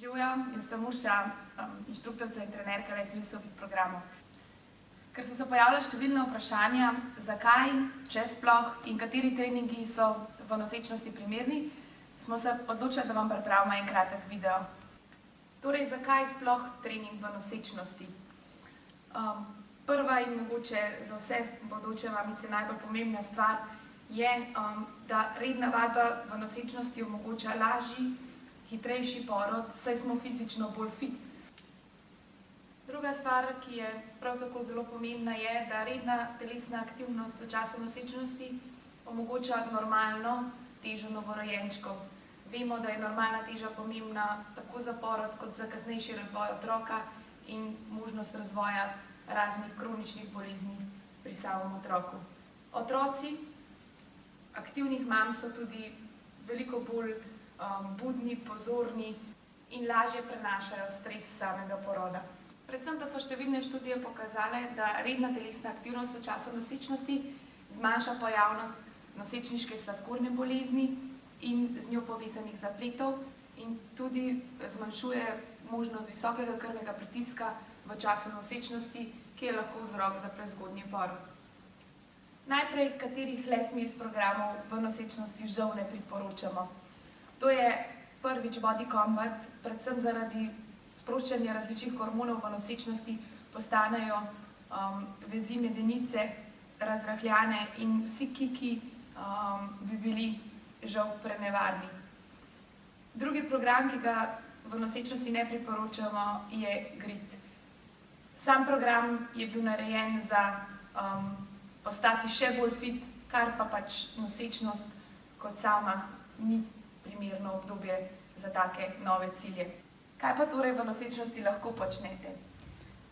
Živjo, jaz sem Urša, inštruktorica in trenerka Les Milsovih programov. Ker so se pojavila številna vprašanja, zakaj, če sploh in kateri treningi so v nosečnosti primerni, smo se odločili, da vam pripravimo en kratek video. Torej, zakaj sploh trening v nosečnosti? Prva in mogoče za vse bodoče mamice najbolj pomembna stvar je, da redna vadba v nosečnosti omogoča lažji, hitrejši porod, saj smo fizično bolj fit. Druga stvar, ki je prav tako zelo pomembna, je, da redna telesna aktivnost v času nosečnosti omogoča normalno težo novorojenčkov. Vemo, da je normalna teža pomembna tako za porod kot za kasnejši razvoj otroka in možnost razvoja raznih kroničnih bolezni pri samem otroku. Otroci aktivnih mam so tudi veliko bolj budni, pozorni in lažje prenašajo stres samega poroda. Predvsem pa so številne študije pokazale, da redna telesna aktivnost v času nosečnosti zmanjša pojavnost nosečniške sladkorne bolezni in z njo povezanih zapletov in tudi zmanjšuje možnost visokega krvnega pritiska v času nosečnosti, ki je lahko vzrok za prezgodnji porod. Najprej, katerih Les Mills programov v nosečnosti žal ne priporočamo. To je prvič body combat, predvsem zaradi sproščanja različnih hormonov v nosečnosti postanejo vezi medenice razrahljane in vsi kiki bi bili žal prenevarni. Drugi program, ki ga v nosečnosti ne priporočamo, je GRIT. Sam program je bil narejen za postati še bolj fit, kar pa pač nosečnost kot sama ni primerno obdobje za take nove cilje. Kaj pa torej v nosečnosti lahko počnete?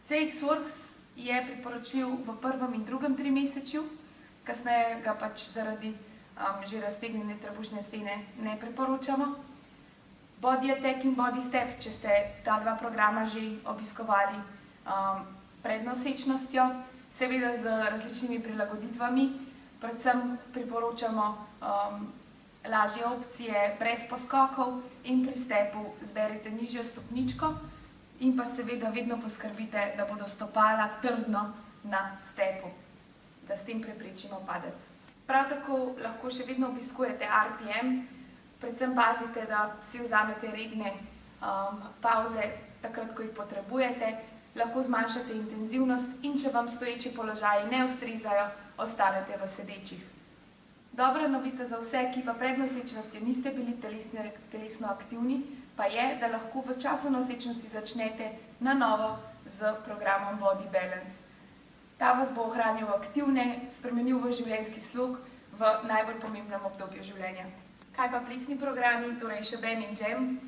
CX Works je priporočljiv v prvem in drugem trimesečju, kasneje ga pač zaradi že raztegnjene trebušne stene ne priporočamo. Body Attack in Body Step, če ste ta dva programa že obiskovali pred nosečnostjo, seveda z različnimi prilagoditvami, predvsem priporočamo lažje opcije brez poskokov in pri stepu zberite nižjo stopničko in pa seveda vedno poskrbite, da bodo stopala trdno na stepu, da s tem preprečimo padec. Prav tako lahko še vedno obiskujete RPM, predvsem pazite, da si vzamete redne pavze takrat, ko jih potrebujete, lahko zmanjšate intenzivnost in če vam stoječi položaji ne ustrezajo, ostanete v sedečih. Dobra novica za vse, ki pa pred nosečnostjo niste bili telesno aktivni, pa je, da lahko v času nosečnosti začnete na novo z programom Body Balance. Ta vas bo ohranil aktivne, spremenil v življenjski slog v najbolj pomembnem obdobju življenja. Kaj pa plesni programi, torej še Bam in Jam?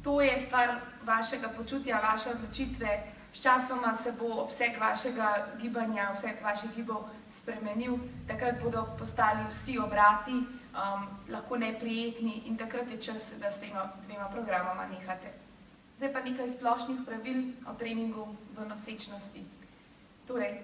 To je stvar vašega počutja, vaše odločitve. Sčasoma se bo obseg vašega gibanja, obseg vaših gibov spremenil, takrat bodo postali vsi obrati lahko neprijetni in takrat je čas, da s tema dvema programoma nehate. Zdaj pa nekaj splošnih pravil o treningu v nosečnosti. Torej,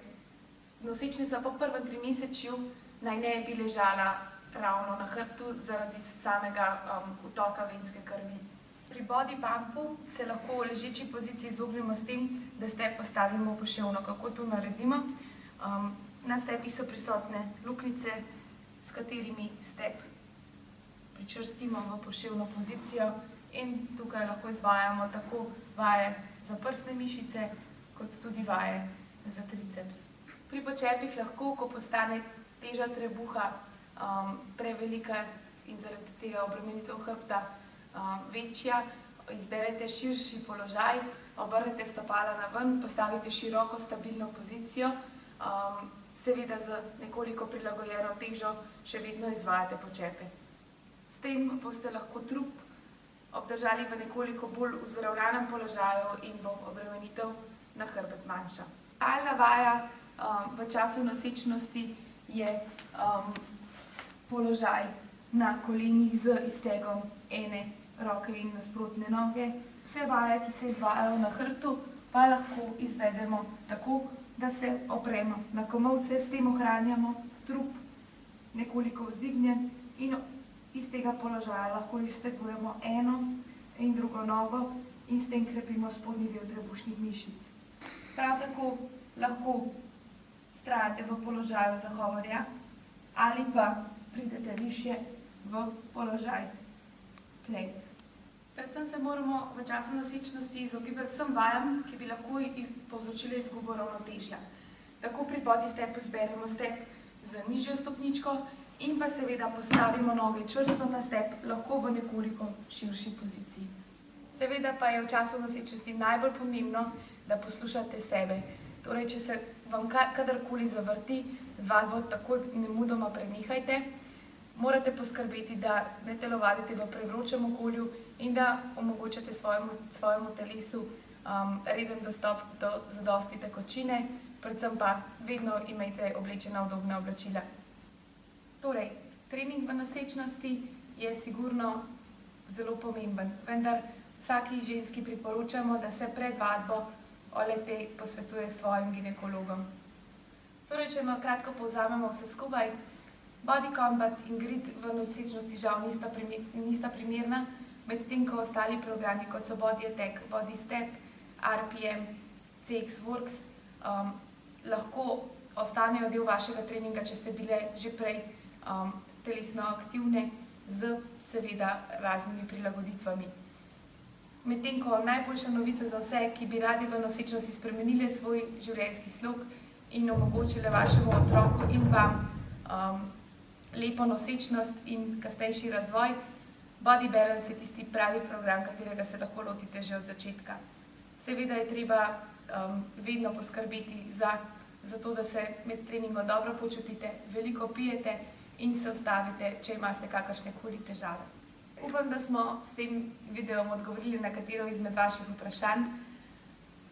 nosečnica po prvem trimesečju naj ne bi ležala ravno na hrbtu zaradi samega vtoka venske krvi. Pri body pumpu se lahko v ležeči poziciji izognemo s tem, da step postavimo poševno. Kako to naredimo? Na stepih so prisotne luknjice, s katerimi step pričvrstimo v poševno pozicijo in tukaj lahko izvajamo tako vaje za prsne mišice, kot tudi vaje za triceps. Pri počepih lahko, ko postane teža trebuha prevelika in zaradi tega obremenitev hrbta večja, izberete širši položaj, obrnete stopala naven, postavite široko, stabilno pozicijo, seveda z nekoliko prilagojeno težo še vedno izvajate počepe. S tem boste lahko trup obdržali v nekoliko bolj vzravnanem položaju in bo obremenitev na hrbet manjša. Idealna vaja v času nosečnosti je položaj na kolenih z iztegom ene roke in nasprotne noge. Vse vaje, ki se izvajajo na hrbtu, pa lahko izvedemo tako, da se opremo na komolce, s tem ohranjamo trup nekoliko vzdignjen in iz tega položaja lahko iztegujemo eno in drugo nogo in s tem krepimo spodnji del trebušnih mišic. Prav tako lahko vztrajate v položaju zahovorja ali pa pridete višje v položaj plank. Predvsem se moramo v času nosečnosti izogibati vsem vajam, ki bi lahko povzročile izgubo ravnotežja. Tako pri body stepu zberemo step z nižjo stopničko in pa seveda postavimo noge čvrsto na step, lahko v nekoliko širši poziciji. Seveda pa je v času nosečnosti najbolj pomembno, da poslušate sebe. Torej, če se vam kadarkoli zavrti, z vadbo takoj nemudoma prenehajte. Morate poskrbeti, da ne telovadite v prevročem okolju in da omogočate svojemu telesu reden dostop do zadosti tekočine, predvsem pa vedno imejte oblečena udobna oblačila. Torej, trening v nosečnosti je sigurno zelo pomemben, vendar vsaki ženski priporočamo, da se pred vadbo o le-tej posvetuje s svojim ginekologom. Torej, če na kratko povzamemo vse skupaj, body combat in grid v nosečnosti žal nista primerna, medtem ko ostali programi, kot so body attack, body step, RPM, CX Works, lahko ostanejo del vašega treninga, če ste bile že prej telesno aktivne, z seveda raznimi prilagoditvami. Medtem ko najboljša novica za vse, ki bi radi v nosečnosti spremenili svoj življenjski slog in omogočili vašemu otroku in vam lepo nosečnost in kasnejši razvoj, Body Balance je tisti pravi program, katerega se lahko lotite že od začetka. Seveda je treba vedno poskrbeti za to, da se med treningom dobro počutite, veliko pijete in se ustavite, če imate kakršnekoli težave. Upam, da smo s tem videom odgovorili na katero izmed vaših vprašanj.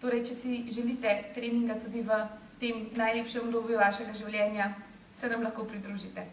Torej, če si želite treninga tudi v tem najlepšem obdobju vašega življenja, se nam lahko pridružite.